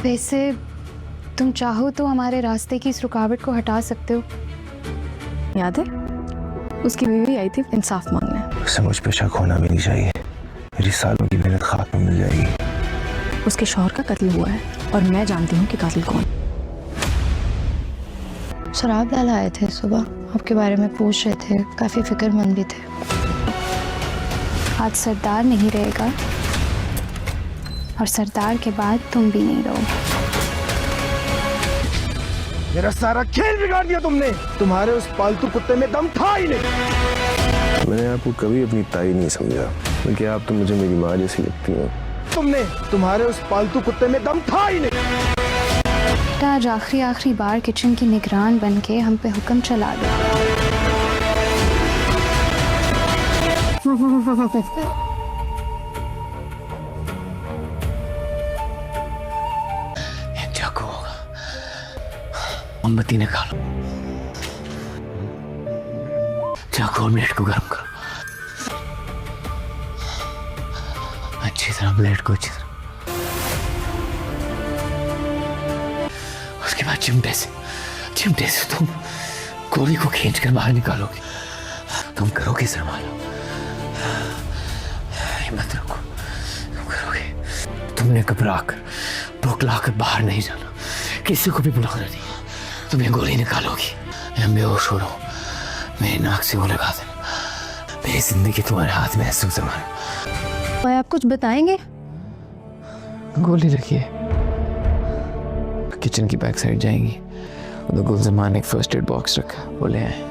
वैसे तुम चाहो तो हमारे रास्ते की इस रुकावट को हटा सकते हो। याद है उसकी बीवी आई थी इंसाफ मांगने। उसे मुझ पे शक होना भी नहीं चाहिए, मेरी सालों की मेहनत खाक में मिल जाएगी। उसके शौहर का कत्ल हुआ है और मैं जानती हूँ कि कातिल कौन। शराब लाला आए थे सुबह, आपके बारे में पूछ रहे थे, काफी फिक्रमंद भी थे। आज सरदार नहीं रहेगा और सरदार के बाद तुम भी नहीं रहोगे। मेरा सारा खेल बिगाड़ दिया तुमने। तुम्हारे उस पालतू कुत्ते में दम था ही नहीं। मैंने आपको कभी अपनी ताई नहीं समझा, बल्कि आप तो मुझे मेरी माँ जैसी लगती हैं। तुमने तुम्हारे उस पालतू कुत्ते में दम था ही नहीं। आज आखिरी बार किचन की निगरान बन के हम पे हुक्म चला दो। चाकू होगा, मोमबत्ती निकालो, चाकू और ब्लेड को गर्म करो, अच्छी तरह ब्लेड को अच्छी तरह, उसके बाद चिमटे से तुम गोली को खींचकर बाहर निकालोगे। तुम करोगे सरमाला, हिम्मत रखो, तुम करोगे। तुमने घबराकर बौखलाकर बाहर नहीं जाना, किसी को भी बुलाना नहीं। तुम ये गोली निकालोगी, मैं बेहोश हो रहा हूँ, मेरी नाक से वो लगा देना। मेरी जिंदगी तुम्हारे हाथ में है सुज़मान। भाई आप कुछ बताएंगे? गोली रखिए, किचन की बैक साइड जाएंगी, उधर गुलजमान एक फर्स्ट एड बॉक्स रखा, वो ले आए।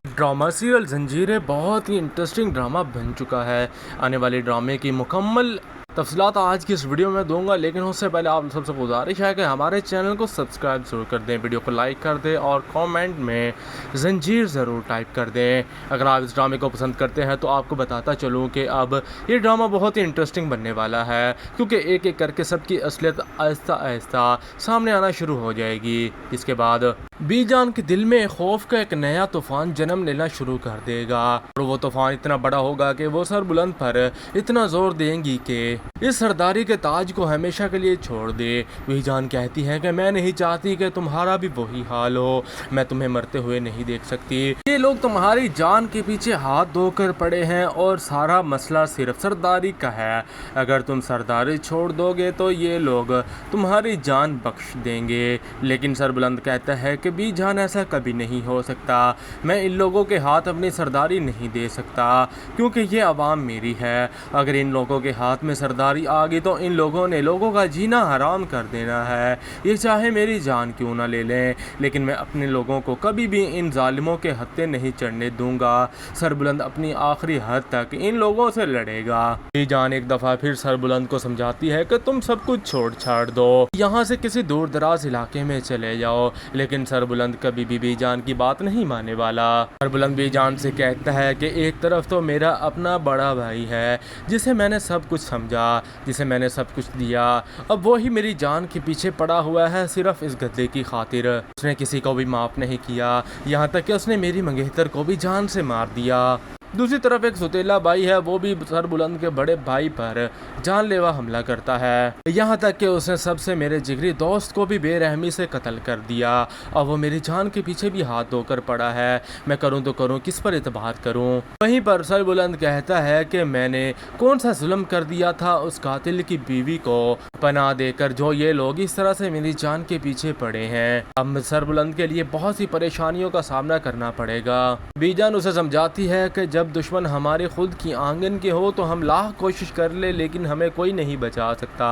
ड्रामा सीरियल जंजीरें बहुत ही इंटरेस्टिंग ड्रामा बन चुका है। आने वाले ड्रामे की मुकम्मल तफसीलात आज की इस वीडियो में दूंगा, लेकिन उससे पहले आप सबसे गुजारिश है कि हमारे चैनल को सब्सक्राइब ज़रूर कर दें, वीडियो को लाइक कर दें और कमेंट में जंजीर ज़रूर टाइप कर दें। अगर आप इस ड्रामे को पसंद करते हैं तो आपको बताता चलूँ कि अब ये ड्रामा बहुत ही इंटरेस्टिंग बनने वाला है, क्योंकि एक एक करके सबकी असलियत आहिस्ता आहिस्ता सामने आना शुरू हो जाएगी। इसके बाद बीजान के दिल में खौफ का एक नया तूफ़ान जन्म लेना शुरू कर देगा, और वो तूफ़ान इतना बड़ा होगा कि वो सर बुलंद पर इतना ज़ोर देंगी कि इस सरदारी के ताज को हमेशा के लिए छोड़ दे। बीजान कहती है कि मैं नहीं चाहती कि तुम्हारा भी वही हाल हो, मैं तुम्हें मरते हुए नहीं देख सकती। ये लोग तुम्हारी जान के पीछे हाथ धोकर पड़े हैं और सारा मसला सिर्फ सरदारी का है। अगर तुम सरदारी छोड़ दोगे तो ये लोग तुम्हारी जान बख्श देंगे। लेकिन सरबुलंद कहता है कि बीजान ऐसा कभी नहीं हो सकता, मैं इन लोगों के हाथ अपनी सरदारी नहीं दे सकता, क्योंकि ये अवाम मेरी है। अगर इन लोगों के हाथ में सरदारी आ गई तो इन लोगों ने लोगों का जीना हराम कर देना है, ये चाहे मेरी जान क्यों ना ले लें। लेकिन मैं अपने लोगों को कभी भी इन जालिमों के हत्थे नहीं चढ़ने दूंगा। सरबुलंद अपनी आखिरी हद तक इन लोगों से लड़ेगा। बीजान एक दफ़ा फिर सरबुलंद को समझाती है कि तुम सब कुछ छोड़ छाड़ दो, यहाँ से किसी दूर दराज इलाके में चले जाओ। लेकिन सरबुलंद कभी भी बीजान की बात नहीं मानने वाला। सरबुलंद बीजान से कहता है कि एक तरफ तो मेरा अपना बड़ा भाई है जिसे मैंने सब कुछ समझा, जिसे मैंने सब कुछ दिया, अब वो ही मेरी जान के पीछे पड़ा हुआ है सिर्फ इस गद्दे की खातिर। उसने किसी को भी माफ़ नहीं किया, यहाँ तक कि उसने मेरी मंगेतर को भी जान से मार दिया। दूसरी तरफ एक सुतेला भाई है, वो भी सरबुलंद के बड़े भाई पर जानलेवा हमला करता है, यहाँ तक कि उसने सबसे मेरे जिगरी दोस्त को भी बेरहमी से कत्ल कर दिया। अब वो मेरी जान के पीछे भी हाथ धोकर पड़ा है, मैं करूँ तो करूँ, किस पर इतबार करूँ। वहीं पर सरबुलंद कहता है कि मैंने कौन सा जुल्म कर दिया था उस कातिल की बीवी को पनाह देकर, जो ये लोग इस तरह से मेरी जान के पीछे पड़े हैं। अब सरबुलंद के लिए बहुत सी परेशानियों का सामना करना पड़ेगा। बीजान उसे समझाती है कि जब दुश्मन हमारे खुद की आंगन के हो तो हम लाख कोशिश कर ले, लेकिन हमें कोई नहीं बचा सकता।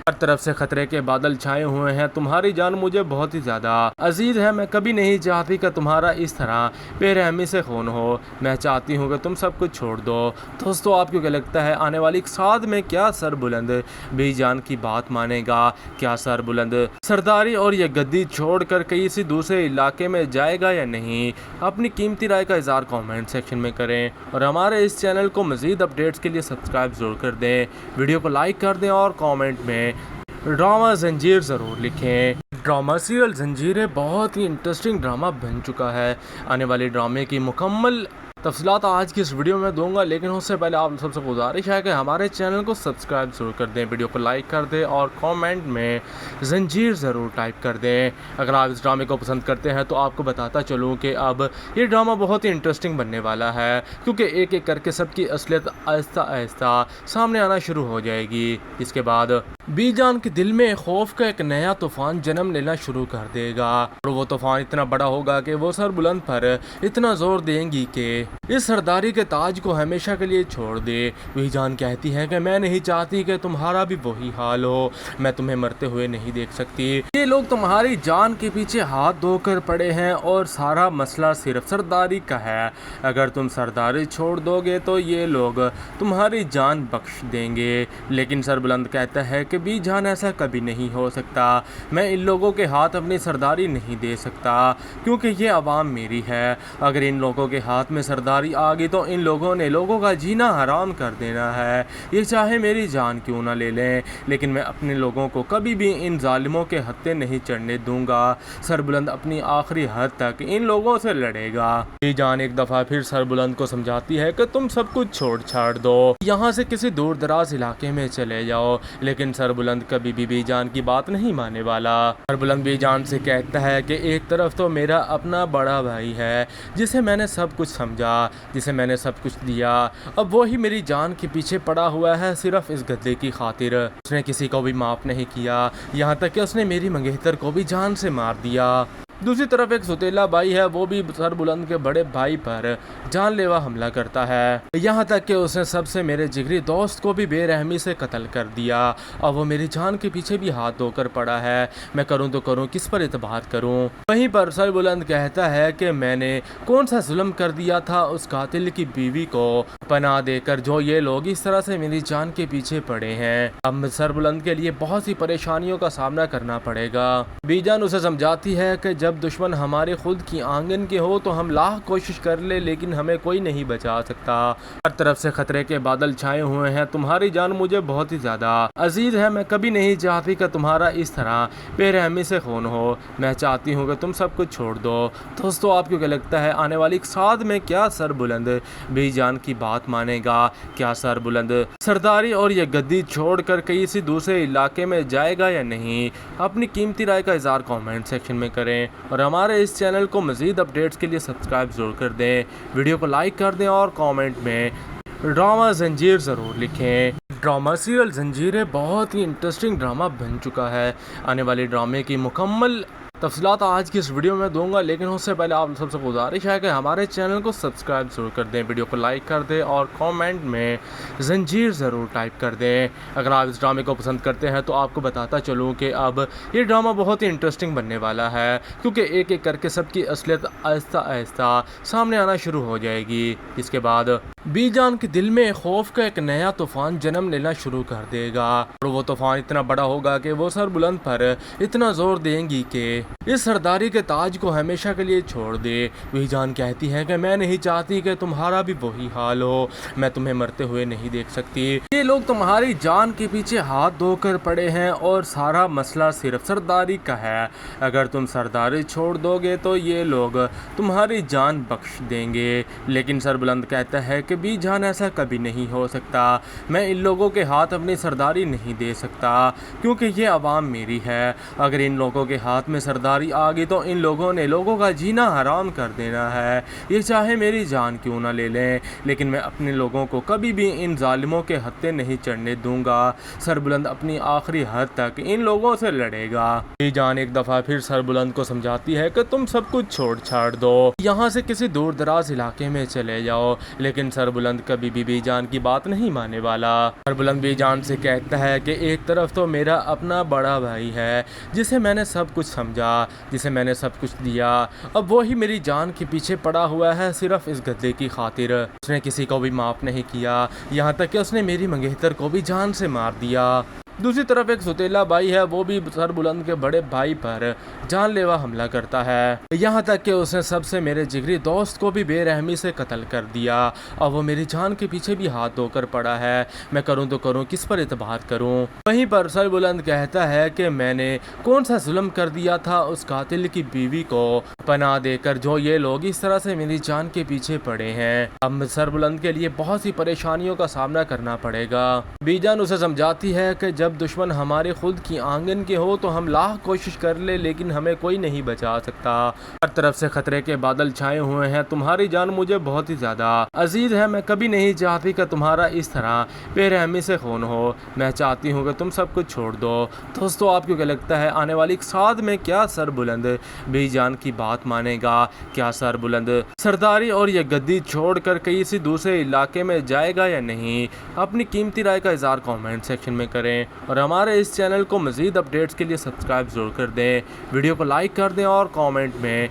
हर तरफ से खतरे के बादल छाए हुए हैं, तुम्हारी जान मुझे बहुत ही ज्यादा अजीज है। मैं कभी नहीं चाहती कि तुम्हारा इस तरह बेरहमी से खून हो, मैं चाहती हूँ कि तुम सब कुछ छोड़ दो। दोस्तों, आपको क्या लगता है आने वाली साद में क्या सरबुलंद बीजान की बात मानेगा? क्या सरबुलंद सरदारी और ये गद्दी छोड़कर किसी दूसरे इलाके में जाएगा या नहीं? अपनी कीमती राय का इज़हार कमेंट सेक्शन में करें और हमारे इस चैनल को मज़ीद अपडेट्स के लिए सब्सक्राइब ज़रूर कर दें, वीडियो को लाइक कर दें और कमेंट में ड्रामा जंजीर ज़रूर लिखें। ड्रामा सीरियल जंजीरें बहुत ही इंटरेस्टिंग ड्रामा बन चुका है। आने वाले ड्रामे की मुकम्मल तफसीलात आज की इस वीडियो में दूंगा, लेकिन उससे पहले आप सबसे गुजारिश है कि हमारे चैनल को सब्सक्राइब ज़रूर कर दें, वीडियो को लाइक कर दें और कमेंट में जंजीर ज़रूर टाइप कर दें। अगर आप इस ड्रामे को पसंद करते हैं तो आपको बताता चलूँ कि अब ये ड्रामा बहुत ही इंटरेस्टिंग बनने वाला है, क्योंकि एक एक करके सबकी असलियत आहिस्ता आहिस्ता सामने आना शुरू हो जाएगी। इसके बाद बीजान के दिल में खौफ का एक नया तूफान जन्म लेना शुरू कर देगा और वो तूफान इतना बड़ा होगा कि वो सर बुलंद पर इतना जोर देंगी कि इस सरदारी के ताज को हमेशा के लिए छोड़ दे। बीजान कहती है कि मैं नहीं चाहती कि तुम्हारा भी वही हाल हो, मैं तुम्हें मरते हुए नहीं देख सकती। ये लोग तुम्हारी जान के पीछे हाथ धोकर पड़े हैं और सारा मसला सिर्फ सरदारी का है। अगर तुम सरदारी छोड़ दोगे तो ये लोग तुम्हारी जान बख्श देंगे। लेकिन सरबुलंद कहता है कि बीजान ऐसा कभी नहीं हो सकता, मैं इन लोगों के हाथ अपनी सरदारी नहीं दे सकता क्योंकि ये अवाम मेरी है। अगर इन लोगों के हाथ में सरदारी आ गई तो इन लोगों ने लोगों का जीना हराम कर देना है, ये चाहे मेरी जान क्यों ना ले लें। लेकिन मैं अपने लोगों को कभी भी इन जालिमों के हत्थे नहीं चढ़ने दूंगा। सरबुलंद अपनी आखिरी हद तक इन लोगों से लड़ेगा। बीजान एक दफ़ा फिर सरबुलंद को समझाती है कि तुम सब कुछ छोड़ छाड़ दो, यहाँ से किसी दूर दराज इलाके में चले जाओ। लेकिन सरबुलंद कभी भी बीजान की बात नहीं मानने वाला। सरबुलंद बीजान से कहता है कि एक तरफ तो मेरा अपना बड़ा भाई है जिसे मैंने सब कुछ समझा, जिसे मैंने सब कुछ दिया, अब वो ही मेरी जान के पीछे पड़ा हुआ है सिर्फ इस गद्दे की खातिर। उसने किसी को भी माफ़ नहीं किया, यहाँ तक कि उसने मेरी मंगेतर को भी जान से मार दिया। दूसरी तरफ एक सुतेला भाई है, वो भी सरबुलंद के बड़े भाई पर जानलेवा हमला करता है, यहाँ तक कि उसने सबसे मेरे जिगरी दोस्त को भी बेरहमी से कत्ल कर दिया और वो मेरी जान के पीछे भी हाथ धोकर पड़ा है। मैं करूँ तो करूँ, किस पर एतबार करूँ। वहीं पर सरबुलंद कहता है कि मैंने कौन सा जुल्म कर दिया था उस कातिल की बीवी को पनाह देकर, जो ये लोग इस तरह से मेरी जान के पीछे पड़े हैं। अब सरबुलंद के लिए बहुत सी परेशानियों का सामना करना पड़ेगा। बीजान उसे समझाती है कि जब दुश्मन हमारे खुद की आंगन के हो तो हम लाख कोशिश कर ले, लेकिन हमें कोई नहीं बचा सकता। हर तरफ से खतरे के बादल छाए हुए हैं, तुम्हारी जान मुझे बहुत ही ज्यादा अजीज है। मैं कभी नहीं चाहती कि तुम्हारा इस तरह बेरहमी से खून हो, मैं चाहती हूँ कि तुम सब कुछ छोड़ दो। दोस्तों, आपको क्या लगता है आने वाली साथ में क्या सरबुलंद बीजान की बात मानेगा? क्या सरबुलंद सरदारी और ये गद्दी छोड़कर किसी दूसरे इलाके में जाएगा या नहीं? अपनी कीमती राय का इज़हार कमेंट सेक्शन में करें और हमारे इस चैनल को मज़ीद अपडेट्स के लिए सब्सक्राइब ज़रूर कर दें, वीडियो को लाइक कर दें और कमेंट में ड्रामा जंजीर ज़रूर लिखें। ड्रामा सीरियल जंजीरें बहुत ही इंटरेस्टिंग ड्रामा बन चुका है। आने वाले ड्रामे की मुकम्मल तफसीलात आज की इस वीडियो में दूंगा, लेकिन उससे पहले आप सबसे गुजारिश है कि हमारे चैनल को सब्सक्राइब ज़रूर कर दें, वीडियो को लाइक कर दें और कमेंट में जंजीर ज़रूर टाइप कर दें। अगर आप इस ड्रामे को पसंद करते हैं तो आपको बताता चलूँ कि अब ये ड्रामा बहुत ही इंटरेस्टिंग बनने वाला है, क्योंकि एक एक करके सबकी असलियत आहिस्ता आहिस्ता सामने आना शुरू हो जाएगी। इसके बाद बीजान के दिल में खौफ का एक नया तूफान जन्म लेना शुरू कर देगा और वो तूफान इतना बड़ा होगा कि वो सर बुलंद पर इतना जोर देंगी कि इस सरदारी के ताज को हमेशा के लिए छोड़ दे। बीजान कहती है कि मैं नहीं चाहती कि तुम्हारा भी वही हाल हो, मैं तुम्हें मरते हुए नहीं देख सकती। ये लोग तुम्हारी जान के पीछे हाथ धोकर पड़े हैं और सारा मसला सिर्फ सरदारी का है। अगर तुम सरदारी छोड़ दोगे तो ये लोग तुम्हारी जान बख्श देंगे। लेकिन सरबुलंद कहता है कि बीजान ऐसा कभी नहीं हो सकता, मैं इन लोगों के हाथ अपनी सरदारी नहीं दे सकता क्योंकि ये अवाम मेरी है। अगर इन लोगों के हाथ में सरदारी आ गई तो इन लोगों ने लोगों का जीना हराम कर देना है, ये चाहे मेरी जान क्यों ना ले लें। लेकिन मैं अपने लोगों को कभी भी इन जालिमों के हत्थे नहीं चढ़ने दूंगा। सरबुलंद अपनी आखिरी हद तक इन लोगों से लड़ेगा। बीजान एक दफ़ा फिर सरबुलंद को समझाती है कि तुम सब कुछ छोड़ छाड़ दो, यहाँ से किसी दूर दराज इलाके में चले जाओ। लेकिन सरबुलंद कभी भी बीजान की बात नहीं मानने वाला। सरबुलंद बीजान से कहता है कि एक तरफ तो मेरा अपना बड़ा भाई है जिसे मैंने सब कुछ समझा, जिसे मैंने सब कुछ दिया, अब वो ही मेरी जान के पीछे पड़ा हुआ है सिर्फ इस गद्दे की खातिर। उसने किसी को भी माफ़ नहीं किया, यहाँ तक कि उसने मेरी मंगेतर को भी जान से मार दिया। दूसरी तरफ एक सुतेला भाई है, वो भी सर बुलंद के बड़े भाई पर जानलेवा हमला करता है, यहाँ तक कि उसने सबसे मेरे जिगरी दोस्त को भी बेरहमी से कत्ल कर दिया और वो मेरी जान के पीछे भी हाथ धोकर पड़ा है। मैं करूँ तो करूँ, किस पर एतबार करूँ। वहीं पर सर बुलंद कहता है कि मैंने कौन सा जुल्म कर दिया था उस कातिल की बीवी को पनाह देकर, जो ये लोग इस तरह से मेरी जान के पीछे पड़े हैं। अब सर बुलंद के लिए बहुत सी परेशानियों का सामना करना पड़ेगा। बीजान उसे समझाती है कि जब दुश्मन हमारे खुद की आंगन के हो तो हम लाख कोशिश कर ले, लेकिन हमें कोई नहीं बचा सकता। हर तरफ से खतरे के बादल छाए हुए हैं। तुम्हारी जान मुझे बहुत ही ज्यादा अजीज है। मैं कभी नहीं चाहती कि तुम्हारा इस तरह बेरहमी से खून हो। मैं चाहती हूँ कि तुम सब कुछ छोड़ दो। दोस्तों, आपको क्या लगता है आने वाली साथ में क्या सर बुलंद बीजान की बात मानेगा? क्या सर बुलंद सरदारी और ये गद्दी छोड़कर किसी दूसरे इलाके में जाएगा या नहीं? अपनी कीमती राय का इज़हार कमेंट सेक्शन में करें और हमारे इस चैनल को मज़ीद अपडेट्स के लिए सब्सक्राइब ज़रूर कर दें। वीडियो को लाइक कर दें और कमेंट में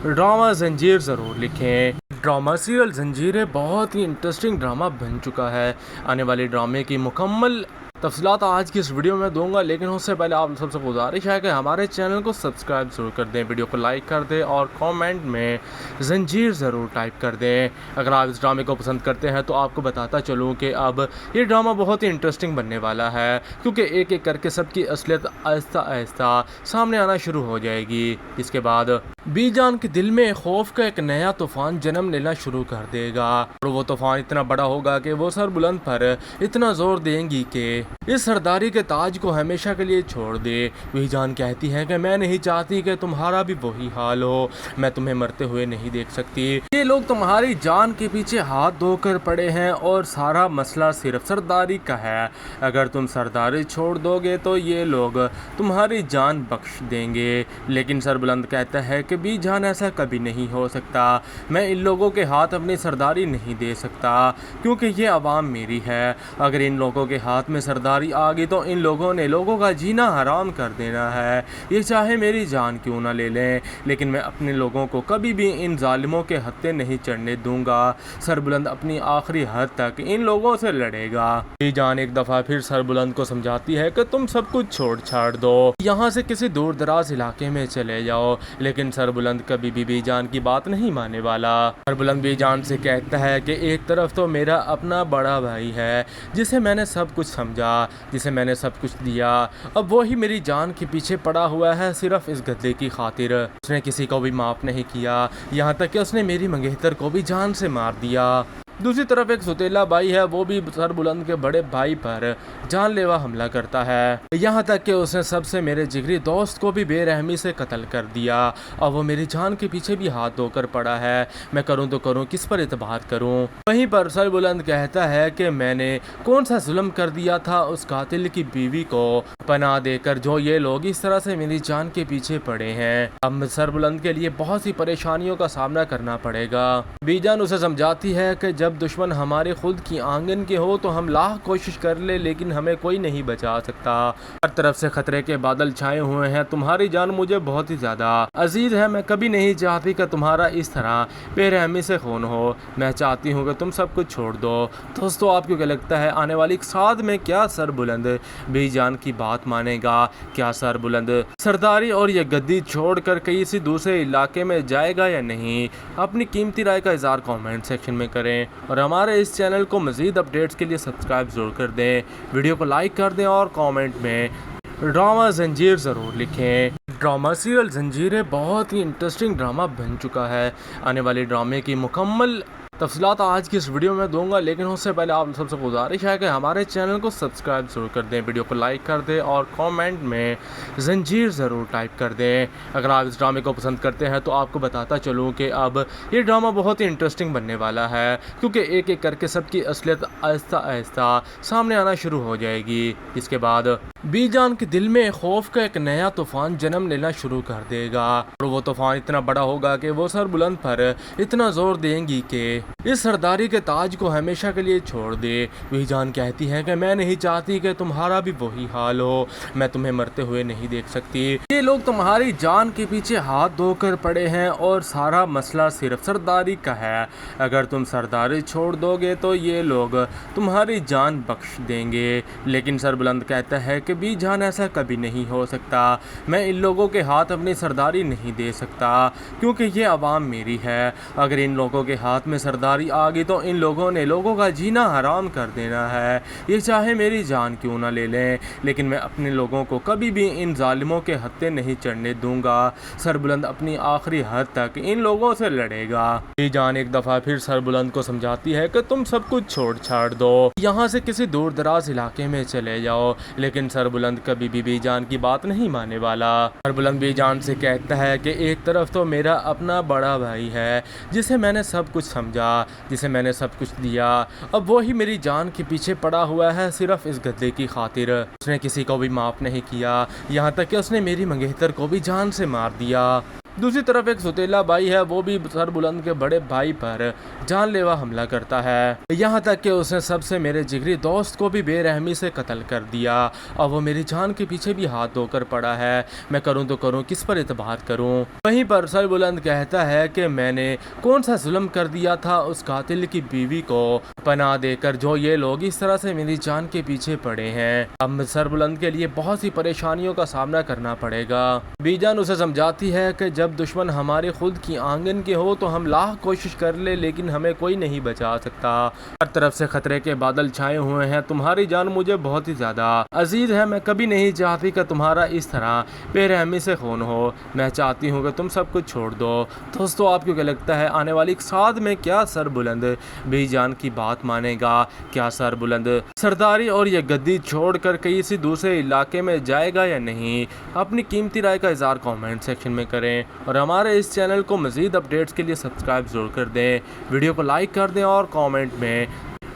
ड्रामा जंजीर ज़रूर लिखें। ड्रामा सीरियल जंजीरें बहुत ही इंटरेस्टिंग ड्रामा बन चुका है। आने वाले ड्रामे की मुकम्मल तफसीलात आज की इस वीडियो में दूंगा, लेकिन उससे पहले आप सबसे गुजारिश है कि हमारे चैनल को सब्सक्राइब ज़रूर कर दें, वीडियो को लाइक कर दें और कमेंट में जंजीर ज़रूर टाइप कर दें। अगर आप इस ड्रामे को पसंद करते हैं तो आपको बताता चलूँ कि अब ये ड्रामा बहुत ही इंटरेस्टिंग बनने वाला है, क्योंकि एक एक करके सबकी असलियत आहिस्ता आहिस्ता सामने आना शुरू हो जाएगी। इसके बाद बीजान के दिल में खौफ का एक नया तूफान जन्म लेना शुरू कर देगा और वो तूफान इतना बड़ा होगा कि वो सर बुलंद पर इतना जोर देंगी कि इस सरदारी के ताज को हमेशा के लिए छोड़ दे। बीजान कहती है कि मैं नहीं चाहती कि तुम्हारा भी वही हाल हो। मैं तुम्हें मरते हुए नहीं देख सकती। ये लोग तुम्हारी जान के पीछे हाथ धोकर पड़े हैं और सारा मसला सिर्फ सरदारी का है। अगर तुम सरदारी छोड़ दोगे तो ये लोग तुम्हारी जान बख्श देंगे। लेकिन सर बुलंद कहता है कि बीजान ऐसा कभी नहीं हो सकता। मैं इन लोगों के हाथ अपनी सरदारी नहीं दे सकता, क्योंकि ये अवाम मेरी है। अगर इन लोगों के हाथ में सरदारी आ गई तो इन लोगों ने लोगों का जीना हराम कर देना है। ये चाहे मेरी जान क्यों ना ले लें, लेकिन मैं अपने लोगों को कभी भी इन जालिमों के हत्थे नहीं चढ़ने दूंगा। सरबुलंद अपनी आखिरी हद तक इन लोगों से लड़ेगा। बीजान एक दफ़ा फिर सरबुलंद को समझाती है कि तुम सब कुछ छोड़ छाड़ दो, यहाँ से किसी दूर दराज इलाके में चले जाओ। लेकिन सरबुलंद कभी भी बीजान की बात नहीं मानने वाला। सरबुलंद बीजान से कहता है कि एक तरफ तो मेरा अपना बड़ा भाई है जिसे मैंने सब कुछ समझा, जिसे मैंने सब कुछ दिया, अब वो ही मेरी जान के पीछे पड़ा हुआ है सिर्फ इस गद्दे की खातिर। उसने किसी को भी माफ़ नहीं किया, यहाँ तक कि उसने मेरी मंगेतर को भी जान से मार दिया। दूसरी तरफ एक सुतेला भाई है, वो भी सर बुलंद के बड़े भाई पर जानलेवा हमला करता है, यहाँ तक कि उसने सबसे मेरे जिगरी दोस्त को भी बेरहमी से कत्ल कर दिया और वो मेरी जान के पीछे भी हाथ धोकर पड़ा है। मैं करूँ तो करूँ, किस पर एतबार करूँ। वहीं पर सर बुलंद कहता है कि मैंने कौन सा जुल्म कर दिया था उस कातिल की बीवी को पनाह देकर, जो ये लोग इस तरह से मेरी जान के पीछे पड़े हैं। अब सर बुलंद के लिए बहुत सी परेशानियों का सामना करना पड़ेगा। बीजान उसे समझाती है कि जब दुश्मन हमारे खुद की आंगन के हो तो हम लाख कोशिश कर ले, लेकिन हमें कोई नहीं बचा सकता। हर तरफ से खतरे के बादल छाए हुए हैं। तुम्हारी जान मुझे बहुत ही ज्यादा अजीज है। मैं कभी नहीं चाहती कि तुम्हारा इस तरह बेरहमी से खून हो। मैं चाहती हूँ कि तुम सब कुछ छोड़ दो। दोस्तों, आपको क्या लगता है आने वाली साथ में क्या सर बुलंद बीजान की बात मानेगा? क्या सर बुलंद सरदारी और ये गद्दी छोड़कर किसी दूसरे इलाके में जाएगा या नहीं? अपनी कीमती राय का इज़हार कमेंट सेक्शन में करें और हमारे इस चैनल को मज़ीद अपडेट्स के लिए सब्सक्राइब ज़रूर कर दें। वीडियो को लाइक कर दें और कमेंट में ड्रामा जंजीर ज़रूर लिखें। ड्रामा सीरियल जंजीरें बहुत ही इंटरेस्टिंग ड्रामा बन चुका है। आने वाले ड्रामे की मुकम्मल तफसीलात आज की इस वीडियो में दूंगा, लेकिन उससे पहले आप सबसे गुजारिश है कि हमारे चैनल को सब्सक्राइब ज़रूर कर दें, वीडियो को लाइक कर दें और कमेंट में जंजीर ज़रूर टाइप कर दें। अगर आप इस ड्रामे को पसंद करते हैं तो आपको बताता चलूँ कि अब ये ड्रामा बहुत ही इंटरेस्टिंग बनने वाला है, क्योंकि एक एक करके सबकी असलियत आहिस्ता आहिस्ता सामने आना शुरू हो जाएगी। इसके बाद बीजान के दिल में खौफ का एक नया तूफान जन्म लेना शुरू कर देगा और वो तूफान इतना बड़ा होगा कि वो सर बुलंद पर इतना जोर देंगी कि इस सरदारी के ताज को हमेशा के लिए छोड़ दे। बीजान कहती है कि मैं नहीं चाहती कि तुम्हारा भी वही हाल हो, मैं तुम्हें मरते हुए नहीं देख सकती। ये लोग तुम्हारी जान के पीछे हाथ धोकर पड़े हैं और सारा मसला सिर्फ सरदारी का है। अगर तुम सरदारी छोड़ दोगे तो ये लोग तुम्हारी जान बख्श देंगे। लेकिन सरबुलंद कहता है कि बीजान ऐसा कभी नहीं हो सकता, मैं इन लोगों के हाथ अपनी सरदारी नहीं दे सकता क्योंकि ये अवाम मेरी है। अगर इन लोगों के हाथ में सरदारी आ गई तो इन लोगों ने लोगों का जीना हराम कर देना है, ये चाहे मेरी जान क्यों ना ले लें। लेकिन मैं अपने लोगों को कभी भी इन जालिमों के हत्थे नहीं चढ़ने दूंगा। सरबुलंद अपनी आखिरी हद तक इन लोगों से लड़ेगा। बीजान एक दफ़ा फिर सरबुलंद को समझाती है कि तुम सब कुछ छोड़ छाड़ दो, यहाँ से किसी दूर दराज इलाके में चले जाओ। लेकिन सरबुलंद कभी भी बीजान की बात नहीं मानने वाला। सरबुलंद बीजान से कहता है कि एक तरफ तो मेरा अपना बड़ा भाई है जिसे मैंने सब कुछ समझा, जिसे मैंने सब कुछ दिया, अब वो ही मेरी जान के पीछे पड़ा हुआ है सिर्फ इस गद्दे की खातिर। उसने किसी को भी माफ़ नहीं किया, यहाँ तक कि उसने मेरी मंगेतर को भी जान से मार दिया। दूसरी तरफ एक सुतेला भाई है, वो भी सरबुलंद के बड़े भाई पर जानलेवा हमला करता है, यहाँ तक कि उसने सबसे मेरे जिगरी दोस्त को भी बेरहमी से कत्ल कर दिया। अब वो मेरी जान के पीछे भी हाथ धोकर पड़ा है, मैं करूँ तो करूँ, किस पर एतबार करूँ। वहीं पर सरबुलंद कहता है कि मैंने कौन सा जुल्म कर दिया था उस कातिल की बीवी को पनाह देकर, जो ये लोग इस तरह से मेरी जान के पीछे पड़े हैं। अब सरबुलंद के लिए बहुत सी परेशानियों का सामना करना पड़ेगा। बीजान उसे समझाती है कि जब दुश्मन हमारे खुद की आंगन के हो तो हम लाख कोशिश कर ले लेकिन हमें कोई नहीं बचा सकता। हर तरफ से खतरे के बादल छाए हुए हैं, तुम्हारी जान मुझे बहुत ही ज्यादा अजीज है। मैं कभी नहीं चाहती कि तुम्हारा इस तरह बेरहमी से खून हो, मैं चाहती हूँ कि तुम सब कुछ छोड़ दो। दोस्तों, आपको क्या लगता है आने वाली साद में क्या सरबुलंद बीजान की बात मानेगा? क्या सरबुलंद सरदारी और ये गद्दी छोड़कर किसी दूसरे इलाके में जाएगा या नहीं? अपनी कीमती राय का इज़हार कमेंट सेक्शन में करें और हमारे इस चैनल को मज़ीद अपडेट्स के लिए सब्सक्राइब ज़रूर कर दें, वीडियो को लाइक कर दें और कमेंट में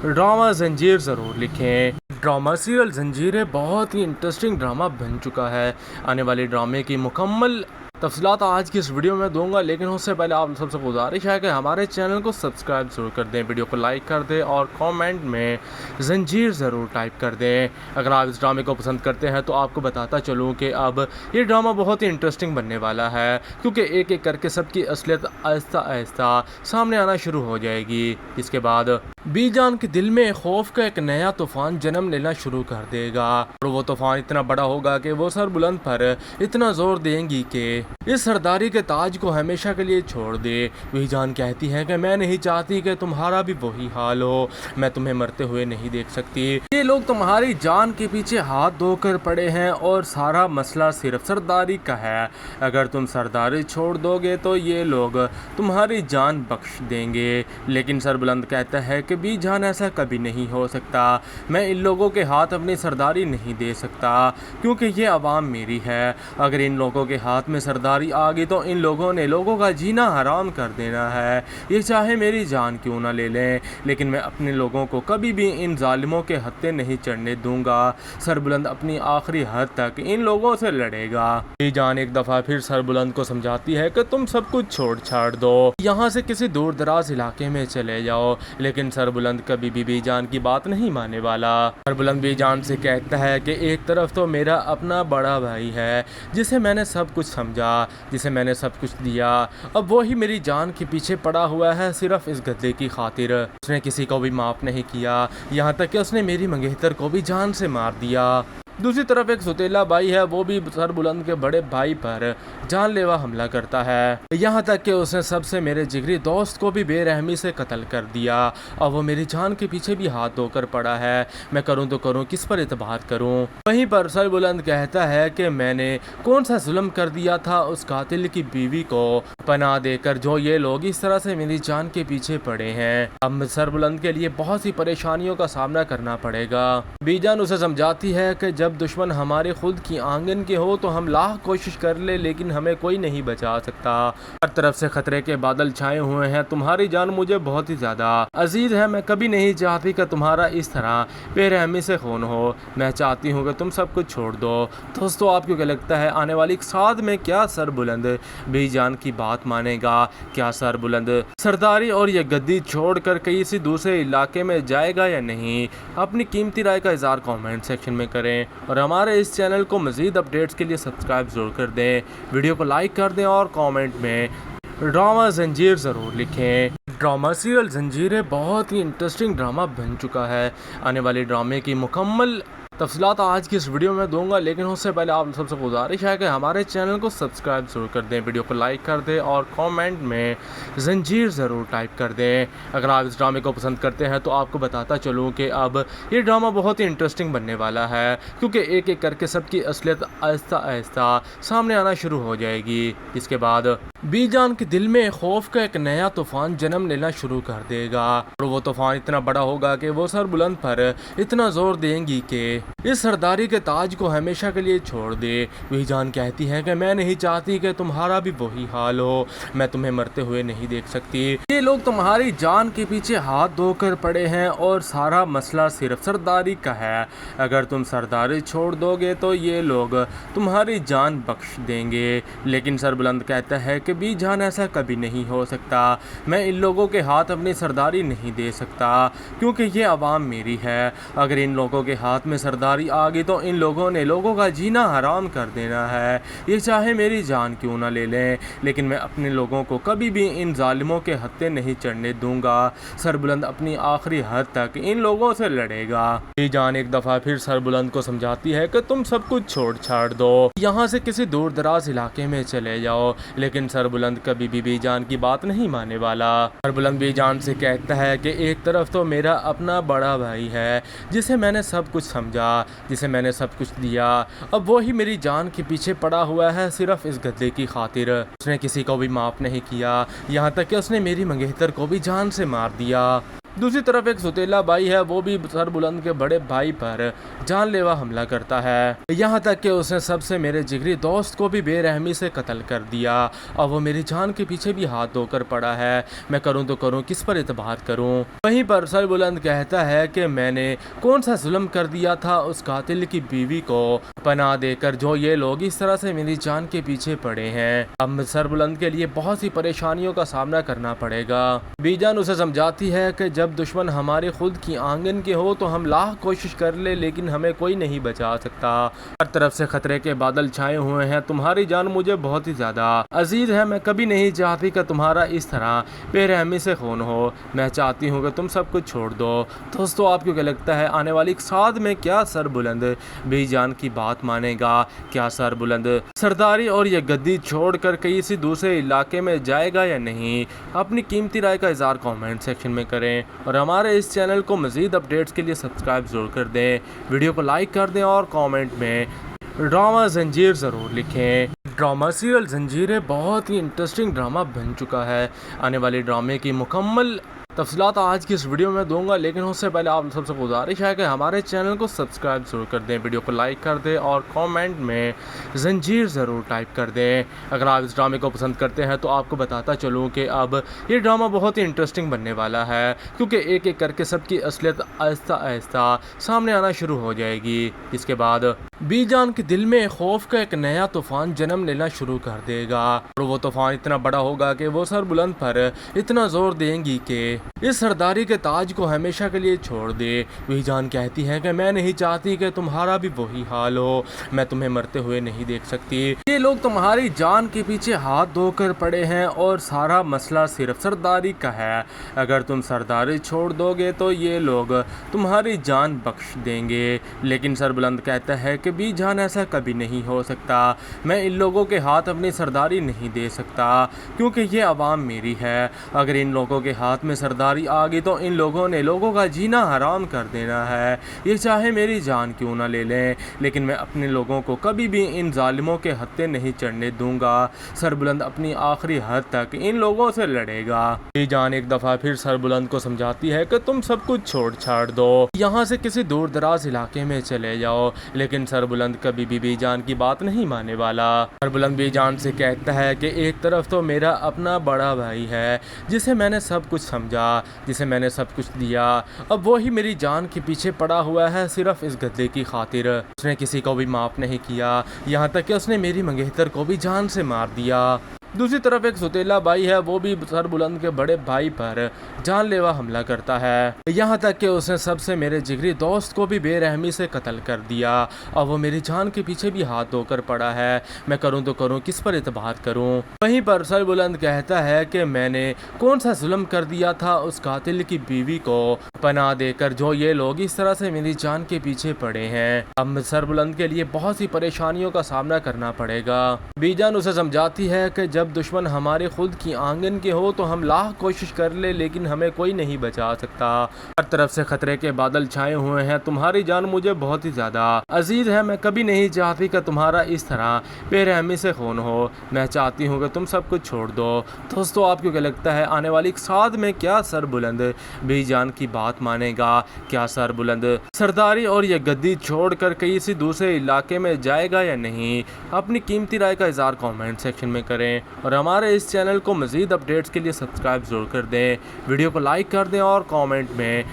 ड्रामा जंजीर ज़रूर लिखें। ड्रामा सीरियल जंजीरें बहुत ही इंटरेस्टिंग ड्रामा बन चुका है। आने वाले ड्रामे की मुकम्मल तफसीलात आज की इस वीडियो में दूंगा, लेकिन उससे पहले आप सबसे गुजारिश है कि हमारे चैनल को सब्सक्राइब ज़रूर कर दें, वीडियो को लाइक कर दें और कमेंट में जंजीर ज़रूर टाइप कर दें। अगर आप इस ड्रामे को पसंद करते हैं तो आपको बताता चलूँ कि अब ये ड्रामा बहुत ही इंटरेस्टिंग बनने वाला है, क्योंकि एक एक करके सबकी असलियत आहिस्ता आहिस्ता सामने आना शुरू हो जाएगी। इसके बाद बीजान के दिल में खौफ का एक नया तूफान जन्म लेना शुरू कर देगा और वो तूफान इतना बड़ा होगा कि वो सरबुलंद पर इतना जोर देंगी कि इस सरदारी के ताज को हमेशा के लिए छोड़ दे। बीजान कहती है कि मैं नहीं चाहती कि तुम्हारा भी वही हाल हो, मैं तुम्हें मरते हुए नहीं देख सकती। ये लोग तुम्हारी जान के पीछे हाथ धोकर पड़े हैं और सारा मसला सिर्फ सरदारी का है। अगर तुम सरदारी छोड़ दोगे तो ये लोग तुम्हारी जान बख्श देंगे। लेकिन सरबुलंद कहता है कि बीजान ऐसा कभी नहीं हो सकता, मैं इन लोगों के हाथ अपनी सरदारी नहीं दे सकता क्योंकि ये अवाम मेरी है। अगर इन लोगों के हाथ में सरदारी आ गई तो इन लोगों ने लोगों का जीना हराम कर देना है, ये चाहे मेरी जान क्यों ना ले लें। लेकिन मैं अपने लोगों को कभी भी इन जालिमों के हत्थे नहीं चढ़ने दूंगा। सरबुलंद अपनी आखिरी हद तक इन लोगों से लड़ेगा। बीजान एक दफ़ा फिर सरबुलंद को समझाती है कि तुम सब कुछ छोड़ छाड़ दो, यहाँ से किसी दूर दराज इलाके में चले जाओ। लेकिन सरबुलंद कभी भी बीजान की बात नहीं मानने वाला। सरबुलंद बीजान से कहता है कि एक तरफ तो मेरा अपना बड़ा भाई है जिसे मैंने सब कुछ समझा, जिसे मैंने सब कुछ दिया, अब वो ही मेरी जान के पीछे पड़ा हुआ है सिर्फ इस गद्दे की खातिर। उसने किसी को भी माफ़ नहीं किया, यहाँ तक कि उसने मेरी मंगेतर को भी जान से मार दिया। दूसरी तरफ एक सुतेला भाई है, वो भी सरबुलंद के बड़े भाई पर जानलेवा हमला करता है, यहाँ तक कि उसने सबसे मेरे जिगरी दोस्त को भी बेरहमी से कत्ल कर दिया। अब वो मेरी जान के पीछे भी हाथ धोकर पड़ा है, मैं करूँ तो करूँ, किस पर एतबार करूँ। वहीं पर सरबुलंद कहता है कि मैंने कौन सा जुल्म कर दिया था उस कातिल की बीवी को पनाह देकर, जो ये लोग इस तरह से मेरी जान के पीछे पड़े हैं। अब सरबुलंद के लिए बहुत सी परेशानियों का सामना करना पड़ेगा। बीजान उसे समझाती है कि जब दुश्मन हमारे खुद की आंगन के हो तो हम लाख कोशिश कर ले लेकिन हमें कोई नहीं बचा सकता। हर तरफ से खतरे के बादल छाए हुए हैं, तुम्हारी जान मुझे बहुत ही ज्यादा अजीज है। मैं कभी नहीं चाहती कि तुम्हारा इस तरह बेरहमी से खून हो, मैं चाहती हूँ कि तुम सब कुछ छोड़ दो। दोस्तों, आपको क्या लगता है आने वाली साद में क्या सरबुलंद बीजान की बात बात मानेगा, क्या सर बुलंद सरदारी और ये गद्दी छोड़कर किसी दूसरे इलाके में जाएगा या नहीं? अपनी कीमती राय का इज़हार कमेंट सेक्शन में करें और हमारे इस चैनल को मज़ीद अपडेट्स के लिए सब्सक्राइब ज़रूर कर दें, वीडियो को लाइक कर दें और कमेंट में ड्रामा जंजीर ज़रूर लिखें। ड्रामा सीरियल जंजीरें बहुत ही इंटरेस्टिंग ड्रामा बन चुका है। आने वाले ड्रामे की मुकम्मल तफसीलात आज की इस वीडियो में दूंगा, लेकिन उससे पहले आप सबसे गुजारिश है कि हमारे चैनल को सब्सक्राइब ज़रूर कर दें, वीडियो को लाइक कर दें और कमेंट में जंजीर ज़रूर टाइप कर दें। अगर आप इस ड्रामे को पसंद करते हैं तो आपको बताता चलूँ कि अब ये ड्रामा बहुत ही इंटरेस्टिंग बनने वाला है, क्योंकि एक एक करके सबकी असलियत आहिस्ता आहिस्ता सामने आना शुरू हो जाएगी। इसके बाद बीजान के दिल में खौफ का एक नया तूफान जन्म लेना शुरू कर देगा और वो तूफान इतना बड़ा होगा कि वो सर बुलंद पर इतना जोर देंगी कि इस सरदारी के ताज को हमेशा के लिए छोड़ दे। बीजान कहती है कि मैं नहीं चाहती कि तुम्हारा भी वही हाल हो, मैं तुम्हें मरते हुए नहीं देख सकती। ये लोग तुम्हारी जान के पीछे हाथ धोकर पड़े हैं और सारा मसला सिर्फ सरदारी का है। अगर तुम सरदारी छोड़ दोगे तो ये लोग तुम्हारी जान बख्श देंगे। लेकिन सर बुलंद कहता है कि बीजान ऐसा कभी नहीं हो सकता, मैं इन लोगों के हाथ अपनी सरदारी नहीं दे सकता, क्योंकि ये अवाम मेरी है। अगर इन लोगों के हाथ में सरदारी आ गई तो इन लोगों ने लोगों का जीना हराम कर देना है, ये चाहे मेरी जान क्यों ना ले लें। लेकिन मैं अपने लोगों को कभी भी इन जालिमों के हत्थे नहीं चढ़ने दूंगा। सरबुलंद अपनी आखिरी हद तक इन लोगों से लड़ेगा। बीजान एक दफ़ा फिर सरबुलंद को समझाती है कि तुम सब कुछ छोड़ छाड़ दो, यहाँ से किसी दूर दराज इलाके में चले जाओ। लेकिन सरबुलंद कभी भी बीजान की बात नहीं मानने वाला। सरबुलंद बीजान से कहता है कि एक तरफ तो मेरा अपना बड़ा भाई है जिसे मैंने सब कुछ समझा, जिसे मैंने सब कुछ दिया, अब वो ही मेरी जान के पीछे पड़ा हुआ है सिर्फ इस गद्दे की खातिर। उसने किसी को भी माफ़ नहीं किया, यहाँ तक कि उसने मेरी मंगेतर को भी जान से मार दिया। दूसरी तरफ एक सुतेला भाई है, वो भी सर बुलंद के बड़े भाई पर जानलेवा हमला करता है, यहाँ तक कि उसने सबसे मेरे जिगरी दोस्त को भी बेरहमी से कत्ल कर दिया। अब वो मेरी जान के पीछे भी हाथ धोकर पड़ा है, मैं करूँ तो करूँ, किस पर एतबार करूँ। वहीं पर सर बुलंद कहता है कि मैंने कौन सा जुल्म कर दिया था उस कातिल की बीवी को पनाह देकर, जो ये लोग इस तरह से मेरी जान के पीछे पड़े हैं। अब सर बुलंद के लिए बहुत सी परेशानियों का सामना करना पड़ेगा। बीजान उसे समझाती है कि जब दुश्मन हमारे खुद की आंगन के हो तो हम लाख कोशिश कर ले, लेकिन हमें कोई नहीं बचा सकता। हर तरफ से खतरे के बादल छाए हुए हैं, तुम्हारी जान मुझे बहुत ही ज्यादा अजीज है। मैं कभी नहीं चाहती कि तुम्हारा इस तरह बेरहमी से खून हो, मैं चाहती हूँ कि तुम सब कुछ छोड़ दो। दोस्तों, आपको क्या लगता है आने वाली साथ में क्या सर बुलंद बीजान की बात मानेगा? क्या सर बुलंद सरदारी और ये गद्दी छोड़कर किसी दूसरे इलाके में जाएगा या नहीं? अपनी कीमती राय का इज़हार कमेंट सेक्शन में करें और हमारे इस चैनल को मज़ीद अपडेट्स के लिए सब्सक्राइब ज़रूर कर दें, वीडियो को लाइक कर दें और कमेंट में ड्रामा जंजीर ज़रूर लिखें। ड्रामा सीरियल जंजीरें बहुत ही इंटरेस्टिंग ड्रामा बन चुका है। आने वाले ड्रामे की मुकम्मल तफसीलात आज की इस वीडियो में दूंगा, लेकिन उससे पहले आप सबसे गुजारिश है कि हमारे चैनल को सब्सक्राइब ज़रूर कर दें, वीडियो को लाइक कर दें और कमेंट में जंजीर ज़रूर टाइप कर दें। अगर आप इस ड्रामे को पसंद करते हैं तो आपको बताता चलूँ कि अब ये ड्रामा बहुत ही इंटरेस्टिंग बनने वाला है, क्योंकि एक एक करके सबकी असलियत आहिस्ता आहिस्ता सामने आना शुरू हो जाएगी। इसके बाद बीजान के दिल में खौफ का एक नया तूफान जन्म लेना शुरू कर देगा और वो तूफान इतना बड़ा होगा कि वो सर बुलंद पर इतना जोर देंगी कि इस सरदारी के ताज को हमेशा के लिए छोड़ दे। बीजान कहती है कि मैं नहीं चाहती कि तुम्हारा भी वही हाल हो, मैं तुम्हें मरते हुए नहीं देख सकती। ये लोग तुम्हारी जान के पीछे हाथ धोकर पड़े हैं और सारा मसला सिर्फ सरदारी का है। अगर तुम सरदारी छोड़ दोगे तो ये लोग तुम्हारी जान बख्श देंगे। लेकिन सर बुलंद कहता है कि बीजान ऐसा कभी नहीं हो सकता, मैं इन लोगों के हाथ अपनी सरदारी नहीं दे सकता, क्योंकि ये अवाम मेरी है। अगर इन लोगों के हाथ में सरदारी आ गई तो इन लोगों ने लोगों का जीना हराम कर देना है, ये चाहे मेरी जान क्यों ना ले लें। लेकिन मैं अपने लोगों को कभी भी इन जालिमों के हत्थे नहीं चढ़ने दूंगा। सरबुलंद अपनी आखिरी हद तक इन लोगों से लड़ेगा। बीजान एक दफ़ा फिर सरबुलंद को समझाती है कि तुम सब कुछ छोड़ छाड़ दो, यहाँ से किसी दूर दराज इलाके में चले जाओ। लेकिन सरबुलंद कभी भी बीजान की बात नहीं मानने वाला। सरबुलंद बीजान से कहता है कि एक तरफ तो मेरा अपना बड़ा भाई है जिसे मैंने सब कुछ समझा, जिसे मैंने सब कुछ दिया, अब वो ही मेरी जान के पीछे पड़ा हुआ है सिर्फ इस गद्दे की खातिर। उसने किसी को भी माफ़ नहीं किया, यहाँ तक कि उसने मेरी मंगेतर को भी जान से मार दिया। दूसरी तरफ एक सुतेला भाई है, वो भी सर बुलंद के बड़े भाई पर जानलेवा हमला करता है, यहाँ तक कि उसने सबसे मेरे जिगरी दोस्त को भी बेरहमी से कत्ल कर दिया और वो मेरी जान के पीछे भी हाथ धोकर पड़ा है। मैं करूँ तो करूँ, किस पर एतबार करूँ। वहीं पर सर बुलंद कहता है कि मैंने कौन सा जुल्म कर दिया था उस कातिल की बीवी को पनाह देकर, जो ये लोग इस तरह से मेरी जान के पीछे पड़े हैं। अब सर बुलंद के लिए बहुत सी परेशानियों का सामना करना पड़ेगा। बीजान उसे समझाती है कि जब दुश्मन हमारे खुद की आंगन के हो तो हम लाख कोशिश कर ले, लेकिन हमें कोई नहीं बचा सकता। हर तरफ से खतरे के बादल छाए हुए हैं। तुम्हारी जान मुझे बहुत ही ज्यादा अजीज है। मैं कभी नहीं चाहती कि तुम्हारा इस तरह बेरहमी से खून हो। मैं चाहती हूँ कि तुम सब कुछ छोड़ दो। दोस्तों, आपको क्या लगता है आने वाली साथ में क्या सर बुलंद बीजान की बात मानेगा? क्या सर बुलंद सरदारी और ये गद्दी छोड़कर किसी दूसरे इलाके में जाएगा या नहीं? अपनी कीमती राय का इज़हार कमेंट सेक्शन में करें और हमारे इस चैनल को मज़ीद अपडेट्स के लिए सब्सक्राइब ज़रूर कर दें। वीडियो को लाइक कर दें और कमेंट में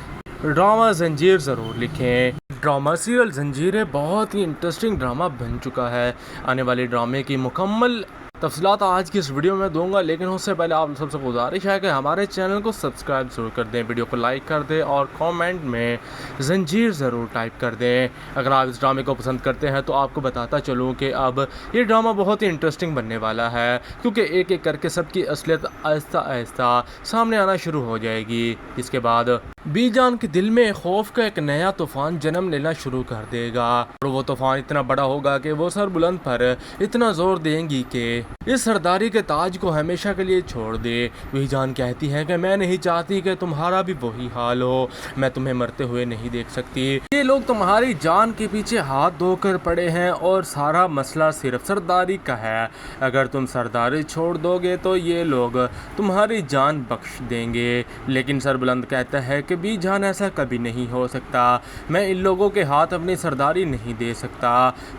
ड्रामा जंजीर ज़रूर लिखें। ड्रामा सीरियल जंजीरें बहुत ही इंटरेस्टिंग ड्रामा बन चुका है। आने वाले ड्रामे की मुकम्मल तफसीलात आज की इस वीडियो में दूंगा, लेकिन उससे पहले आप सबसे गुजारिश है कि हमारे चैनल को सब्सक्राइब ज़रूर कर दें, वीडियो को लाइक कर दें और कमेंट में जंजीर ज़रूर टाइप कर दें। अगर आप इस ड्रामे को पसंद करते हैं तो आपको बताता चलूँ कि अब ये ड्रामा बहुत ही इंटरेस्टिंग बनने वाला है, क्योंकि एक एक करके सबकी असलियत आहिस्ता आहिस्ता सामने आना शुरू हो जाएगी। इसके बाद बीजान के दिल में खौफ का एक नया तूफान जन्म लेना शुरू कर देगा और वो तूफान इतना बड़ा होगा कि वो सर बुलंद पर इतना जोर देंगी कि इस सरदारी के ताज को हमेशा के लिए छोड़ दे। बीजान कहती है कि मैं नहीं चाहती कि तुम्हारा भी वही हाल हो। मैं तुम्हें मरते हुए नहीं देख सकती। ये लोग तुम्हारी जान के पीछे हाथ धोकर पड़े हैं और सारा मसला सिर्फ सरदारी का है। अगर तुम सरदारी छोड़ दोगे तो ये लोग तुम्हारी जान बख्श देंगे। लेकिन सर बुलंद कहता है कि बीजान ऐसा कभी नहीं हो सकता। मैं इन लोगों के हाथ अपनी सरदारी नहीं दे सकता,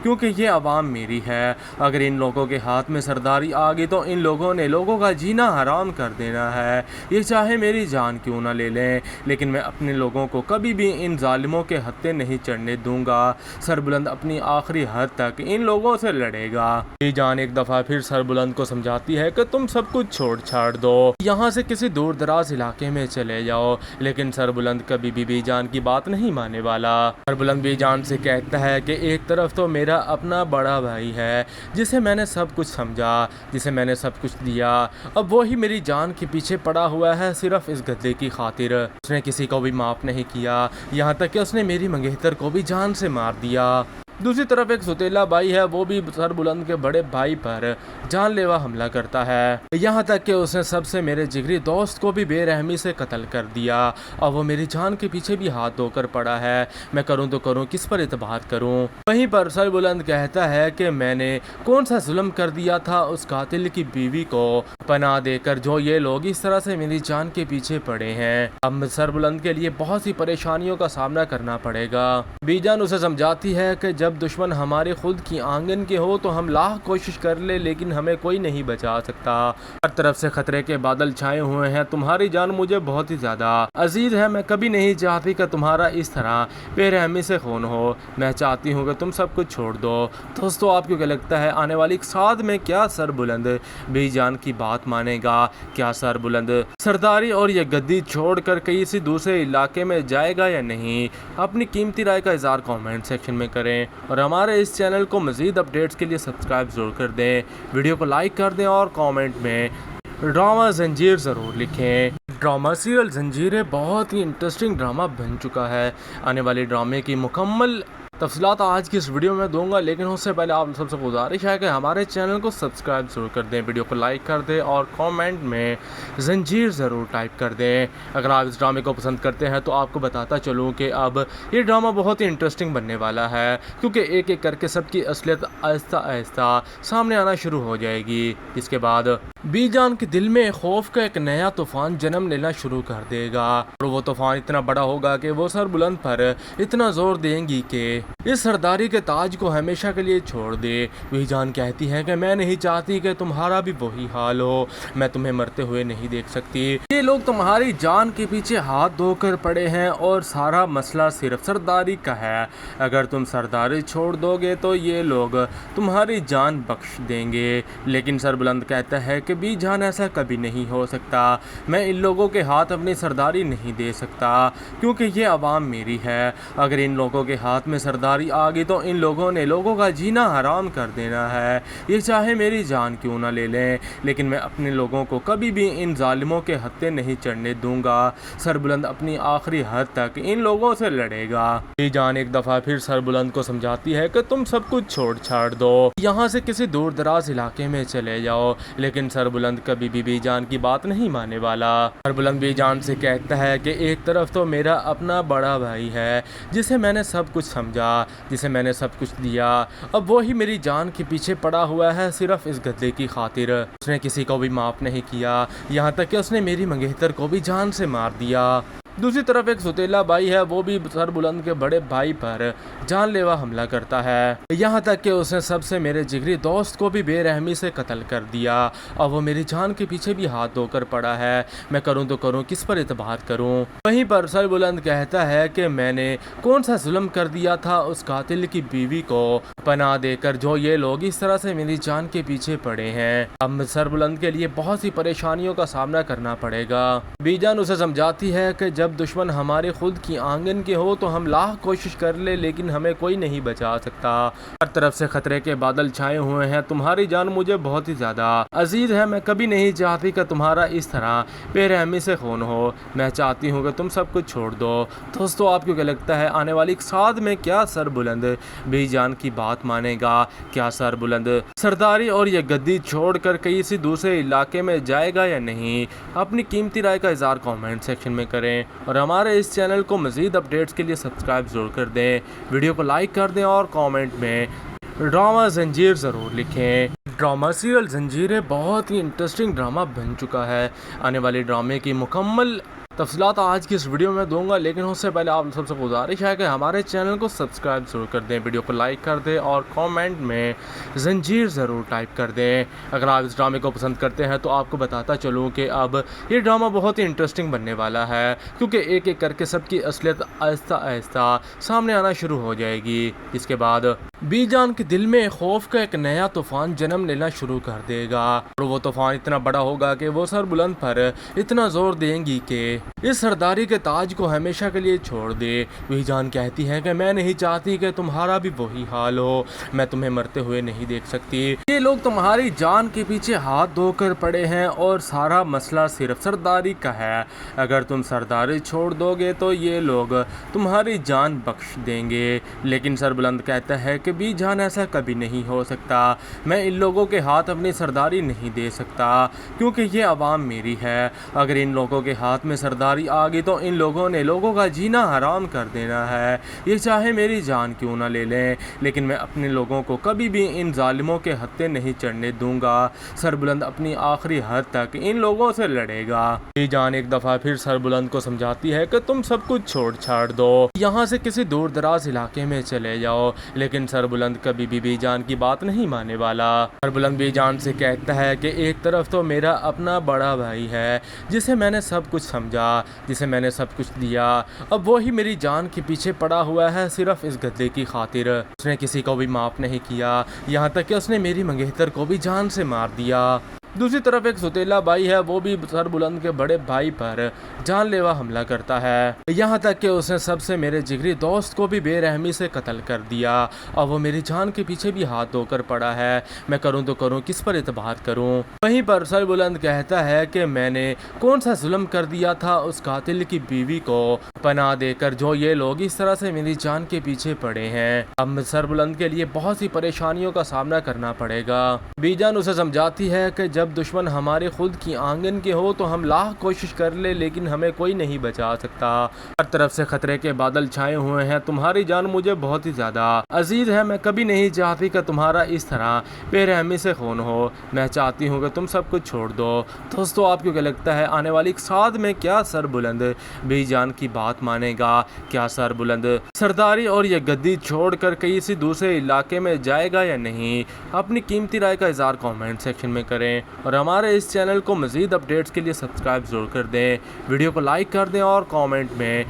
क्योंकि ये आवाम मेरी है। अगर इन लोगों के हाथ में सरदारी आ गई तो इन लोगों ने लोगों का जीना हराम कर देना है। ये चाहे मेरी जान क्यों ना ले लें, लेकिन मैं अपने लोगों को कभी भी इन जालिमों के हत्थे नहीं चढ़ने दूंगा। सर बुलंद अपनी आखिरी हद तक इन लोगों से लड़ेगा। बीजान एक दफ़ा फिर सर बुलंद को समझाती है कि तुम सब कुछ छोड़ छाड़ दो, यहाँ से किसी दूर दराज इलाके में चले जाओ। लेकिन सर बुलंद कभी भी बीजान की बात नहीं मानने वाला। सर बुलंद बीजान से कहता है कि एक तरफ तो मेरा अपना बड़ा भाई है जिसे मैंने सब कुछ समझा, जिसे मैंने सब कुछ दिया, अब वो ही मेरी जान के पीछे पड़ा हुआ है सिर्फ इस गद्दे की खातिर। उसने किसी को भी माफ़ नहीं किया, यहाँ तक कि उसने मेरी मंगेतर को भी जान से मार दिया। दूसरी तरफ एक सुतेला भाई है, वो भी सर बुलंद के बड़े भाई पर जानलेवा हमला करता है, यहाँ तक कि उसने सबसे मेरे जिगरी दोस्त को भी बेरहमी से कत्ल कर दिया और वो मेरी जान के पीछे भी हाथ धोकर पड़ा है। मैं करूँ तो करूँ, किस पर एतबार करूँ। वहीं पर सर बुलंद कहता है कि मैंने कौन सा जुल्म कर दिया था उस कातिल की बीवी को पनाह देकर, जो ये लोग इस तरह से मेरी जान के पीछे पड़े हैं। अब सर बुलंद के लिए बहुत सी परेशानियों का सामना करना पड़ेगा। बीजान उसे समझाती है कि जब दुश्मन हमारे खुद की आंगन के हो तो हम लाख कोशिश कर ले, लेकिन हमें कोई नहीं बचा सकता। हर तरफ से खतरे के बादल छाए हुए हैं। तुम्हारी जान मुझे बहुत ही ज्यादा अजीज है। मैं कभी नहीं चाहती कि तुम्हारा इस तरह बेरहमी से खून हो। मैं चाहती हूँ कि तुम सब कुछ छोड़ दो। दोस्तों, आपको क्या लगता है आने वाली साथ में क्या सर बुलंद बीजान की बात मानेगा? क्या सर बुलंद सरदारी और ये गद्दी छोड़कर किसी दूसरे इलाके में जाएगा या नहीं? अपनी कीमती राय का इज़हार कमेंट सेक्शन में करें और हमारे इस चैनल को मज़ीद अपडेट्स के लिए सब्सक्राइब ज़रूर कर दें। वीडियो को लाइक कर दें और कमेंट में ड्रामा जंजीर ज़रूर लिखें। ड्रामा सीरियल जंजीरें बहुत ही इंटरेस्टिंग ड्रामा बन चुका है। आने वाले ड्रामे की मुकम्मल तफसीलात आज की इस वीडियो में दूंगा, लेकिन उससे पहले आप सबसे गुजारिश है कि हमारे चैनल को सब्सक्राइब ज़रूर कर दें, वीडियो को लाइक कर दें और कमेंट में जंजीर ज़रूर टाइप कर दें। अगर आप इस ड्रामे को पसंद करते हैं तो आपको बताता चलूँ कि अब ये ड्रामा बहुत ही इंटरेस्टिंग बनने वाला है, क्योंकि एक एक करके सबकी असलियत आहिस्ता आहिस्ता सामने आना शुरू हो जाएगी। इसके बाद बीजान के दिल में खौफ का एक नया तूफान जन्म लेना शुरू कर देगा और वो तूफान इतना बड़ा होगा कि वो सर बुलंद पर इतना जोर देंगी कि इस सरदारी के ताज को हमेशा के लिए छोड़ दे। बीजान कहती है कि मैं नहीं चाहती कि तुम्हारा भी वही हाल हो, मैं तुम्हें मरते हुए नहीं देख सकती। ये लोग तुम्हारी जान के पीछे हाथ धोकर पड़े हैं और सारा मसला सिर्फ सरदारी का है। अगर तुम सरदारी छोड़ दोगे तो ये लोग तुम्हारी जान बख्श देंगे। लेकिन सरबुलंद कहता है कि बीजान ऐसा कभी नहीं हो सकता, मैं इन लोगों के हाथ अपनी सरदारी नहीं दे सकता क्योंकि ये अवाम मेरी है। अगर इन लोगों के हाथ में सरदारी आ गई तो इन लोगों ने लोगों का जीना हराम कर देना है, ये चाहे मेरी जान क्यों ना ले लें। लेकिन मैं अपने लोगों को कभी भी इन जालिमों के हत्थे नहीं चढ़ने दूंगा। सरबुलंद अपनी आखिरी हद तक इन लोगों से लड़ेगा। बीजान एक दफ़ा फिर सरबुलंद को समझाती है कि तुम सब कुछ छोड़ छाड़ दो, यहाँ से किसी दूर दराज इलाके में चले जाओ। लेकिन सरबुलंद कभी भी बीजान की बात नहीं मानने वाला। सरबुलंद बीजान से कहता है कि एक तरफ तो मेरा अपना बड़ा भाई है जिसे मैंने सब कुछ समझा, जिसे मैंने सब कुछ दिया, अब वो ही मेरी जान के पीछे पड़ा हुआ है सिर्फ इस गद्दे की खातिर। उसने किसी को भी माफ़ नहीं किया, यहाँ तक कि उसने मेरी मंगेतर को भी जान से मार दिया। दूसरी तरफ एक सुतेला भाई है, वो भी सरबुलंद के बड़े भाई पर जानलेवा हमला करता है, यहाँ तक कि उसने सबसे मेरे जिगरी दोस्त को भी बेरहमी से कत्ल कर दिया और वो मेरी जान के पीछे भी हाथ धोकर पड़ा है। मैं करूँ तो करूँ, किस पर एतबार करूँ। वहीं पर सरबुलंद कहता है कि मैंने कौन सा जुल्म कर दिया था उस कातिल की बीवी को पनाह देकर, जो ये लोग इस तरह से मेरी जान के पीछे पड़े हैं। अब सरबुलंद के लिए बहुत सी परेशानियों का सामना करना पड़ेगा। बीजान उसे समझाती है कि जब दुश्मन हमारे खुद की आंगन के हो तो हम लाख कोशिश कर ले लेकिन हमें कोई नहीं बचा सकता। हर तरफ से खतरे के बादल छाए हुए हैं, तुम्हारी जान मुझे बहुत ही ज्यादा अजीज है। मैं कभी नहीं चाहती कि तुम्हारा इस तरह बेरहमी से खून हो, मैं चाहती हूँ कि तुम सब कुछ छोड़ दो। दोस्तों, आपको क्या लगता है आने वाली साद में क्या सरबुलंद बीजान की बात मानेगा? क्या सरबुलंद सरदारी और ये गद्दी छोड़कर किसी दूसरे इलाके में जाएगा या नहीं? अपनी कीमती राय का इज़हार कमेंट सेक्शन में करें और हमारे इस चैनल को मज़ीद अपडेट्स के लिए सब्सक्राइब ज़रूर कर दें, वीडियो को लाइक कर दें और कमेंट में ड्रामा जंजीर ज़रूर लिखें। ड्रामा सीरियल जंजीरें बहुत ही इंटरेस्टिंग ड्रामा बन चुका है। आने वाले ड्रामे की मुकम्मल तफसीलात आज की इस वीडियो में दूंगा, लेकिन उससे पहले आप सबसे गुजारिश है कि हमारे चैनल को सब्सक्राइब ज़रूर कर दें, वीडियो को लाइक कर दें और कमेंट में जंजीर ज़रूर टाइप कर दें। अगर आप इस ड्रामे को पसंद करते हैं तो आपको बताता चलूँ कि अब ये ड्रामा बहुत ही इंटरेस्टिंग बनने वाला है, क्योंकि एक एक करके सबकी असलियत आहिस्ता आहिस्ता सामने आना शुरू हो जाएगी। इसके बाद बीजान के दिल में खौफ का एक नया तूफ़ान जन्म लेना शुरू कर देगा और वो तूफ़ान इतना बड़ा होगा कि वो सरबुलंद पर इतना ज़ोर देंगी कि इस सरदारी के ताज को हमेशा के लिए छोड़ दे। बीजान कहती है कि मैं नहीं चाहती कि तुम्हारा भी वही हाल हो, मैं तुम्हें मरते हुए नहीं देख सकती। ये लोग तुम्हारी जान के पीछे हाथ धोकर पड़े हैं और सारा मसला सिर्फ सरदारी का है। अगर तुम सरदारी छोड़ दोगे तो ये लोग तुम्हारी जान बख्श देंगे। लेकिन सरबुलंद कहता है कि बीजान ऐसा कभी नहीं हो सकता, मैं इन लोगों के हाथ अपनी सरदारी नहीं दे सकता क्योंकि ये अवाम मेरी है। अगर इन लोगों के हाथ में सरदारी आ गई तो इन लोगों ने लोगों का जीना हराम कर देना है, ये चाहे मेरी जान क्यों ना ले लें। लेकिन मैं अपने लोगों को कभी भी इन जालिमों के हत्थे नहीं चढ़ने दूंगा। सरबुलंद अपनी आखिरी हद तक इन लोगों से लड़ेगा। बीजान एक दफ़ा फिर सरबुलंद को समझाती है कि तुम सब कुछ छोड़ छाड़ दो, यहाँ से किसी दूर दराज इलाके में चले जाओ। लेकिन सरबुलंद कभी भी बीजान की बात नहीं मानने वाला। सरबुलंद बीजान से कहता है कि एक तरफ तो मेरा अपना बड़ा भाई है जिसे मैंने सब कुछ समझा, जिसे मैंने सब कुछ दिया, अब वो ही मेरी जान के पीछे पड़ा हुआ है सिर्फ इस गद्दे की खातिर। उसने किसी को भी माफ़ नहीं किया, यहाँ तक कि उसने मेरी मंगेतर को भी जान से मार दिया। दूसरी तरफ एक सुतेला भाई है, वो भी सरबुलंद के बड़े भाई पर जानलेवा हमला करता है, यहाँ तक कि उसने सबसे मेरे जिगरी दोस्त को भी बेरहमी से कत्ल कर दिया और वो मेरी जान के पीछे भी हाथ धोकर पड़ा है। मैं करूँ तो करूँ, किस पर एतबार करूँ। वहीं पर सरबुलंद कहता है कि मैंने कौन सा जुल्म कर दिया था उस कातिल की बीवी को पनाह देकर, जो ये लोग इस तरह से मेरी जान के पीछे पड़े हैं। अब सरबुलंद के लिए बहुत सी परेशानियों का सामना करना पड़ेगा। बीजान उसे समझाती है कि जब दुश्मन हमारे खुद की आंगन के हो तो हम लाख कोशिश कर ले लेकिन हमें कोई नहीं बचा सकता। हर तरफ से खतरे के बादल छाए हुए हैं, तुम्हारी जान मुझे बहुत ही ज्यादा अजीज है। मैं कभी नहीं चाहती कि तुम्हारा इस तरह बेरहमी से खून हो। मैं चाहती हूँ कि तुम सब कुछ छोड़ दो। दोस्तों, आपको क्या लगता है आने वाली साथ में क्या सरबुलंद बीजान की बात मानेगा? क्या सरबुलंद सरदारी और ये गद्दी छोड़कर किसी दूसरे इलाके में जाएगा या नहीं? अपनी कीमती राय का इज़हार कमेंट सेक्शन में करें और हमारे इस चैनल को मज़ीद अपडेट्स के लिए सब्सक्राइब ज़रूर कर दें। वीडियो को लाइक कर दें और कमेंट में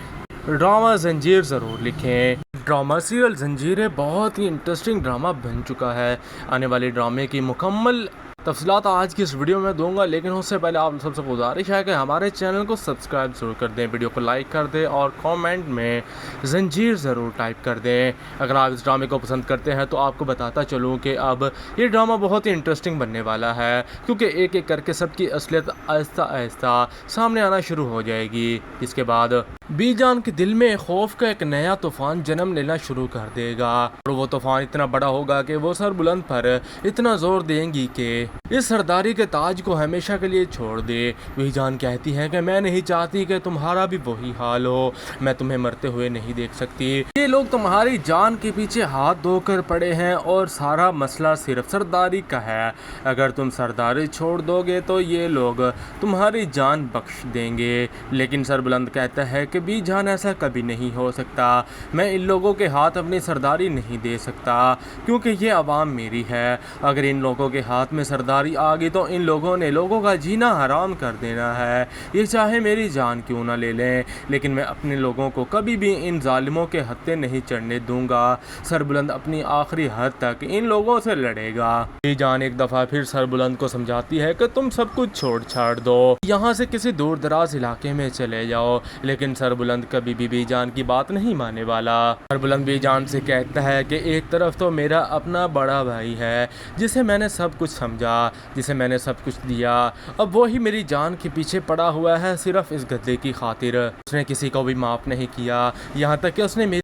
ड्रामा जंजीर ज़रूर लिखें। ड्रामा सीरियल जंजीरें बहुत ही इंटरेस्टिंग ड्रामा बन चुका है। आने वाले ड्रामे की मुकम्मल तफसीलात आज की इस वीडियो में दूंगा, लेकिन उससे पहले आप सबसे गुजारिश है कि हमारे चैनल को सब्सक्राइब ज़रूर कर दें, वीडियो को लाइक कर दें और कमेंट में जंजीर ज़रूर टाइप कर दें। अगर आप इस ड्रामे को पसंद करते हैं तो आपको बताता चलूँ कि अब ये ड्रामा बहुत ही इंटरेस्टिंग बनने वाला है, क्योंकि एक एक करके सबकी असलियत आहिस्ता आहिस्ता सामने आना शुरू हो जाएगी। इसके बाद बीजान के दिल में खौफ का एक नया तूफ़ान जन्म लेना शुरू कर देगा और वो तूफ़ान इतना बड़ा होगा कि वो सरबुलंद पर इतना जोर देंगी कि इस सरदारी के ताज को हमेशा के लिए छोड़ दे। बीजान कहती है कि मैं नहीं चाहती कि तुम्हारा भी वही हाल हो, मैं तुम्हें मरते हुए नहीं देख सकती। ये लोग तुम्हारी जान के पीछे हाथ धोकर पड़े हैं और सारा मसला सिर्फ सरदारी का है। अगर तुम सरदारी छोड़ दोगे तो ये लोग तुम्हारी जान बख्श देंगे। लेकिन सरबुलंद कहता है कि बीजान ऐसा कभी नहीं हो सकता, मैं इन लोगों के हाथ अपनी सरदारी नहीं दे सकता क्योंकि ये अवाम मेरी है। अगर इन लोगों के हाथ में सरदारी आ गई तो इन लोगों ने लोगों का जीना हराम कर देना है, ये चाहे मेरी जान क्यों ना ले लें। लेकिन मैं अपने लोगों को कभी भी इन जालिमों के हत्थे नहीं चढ़ने दूंगा। सरबुलंद अपनी आखिरी हद तक इन लोगों से लड़ेगा। बीजान एक दफ़ा फिर सरबुलंद को समझाती है कि तुम सब कुछ छोड़ छाड़ दो, यहाँ से किसी दूर दराज इलाके में चले जाओ। लेकिन सरबुलंद कभी भी बीजान की बात नहीं मानने वाला। सरबुलंद बीजान से कहता है कि एक तरफ तो मेरा अपना बड़ा भाई है जिसे मैंने सब कुछ समझा, जिसे मैंने सब कुछ दिया, अब वो ही मेरी जान के पीछे पड़ा हुआ है सिर्फ इस गद्दे की खातिर। उसने किसी को भी माफ़ नहीं किया, यहाँ तक कि उसने मेरी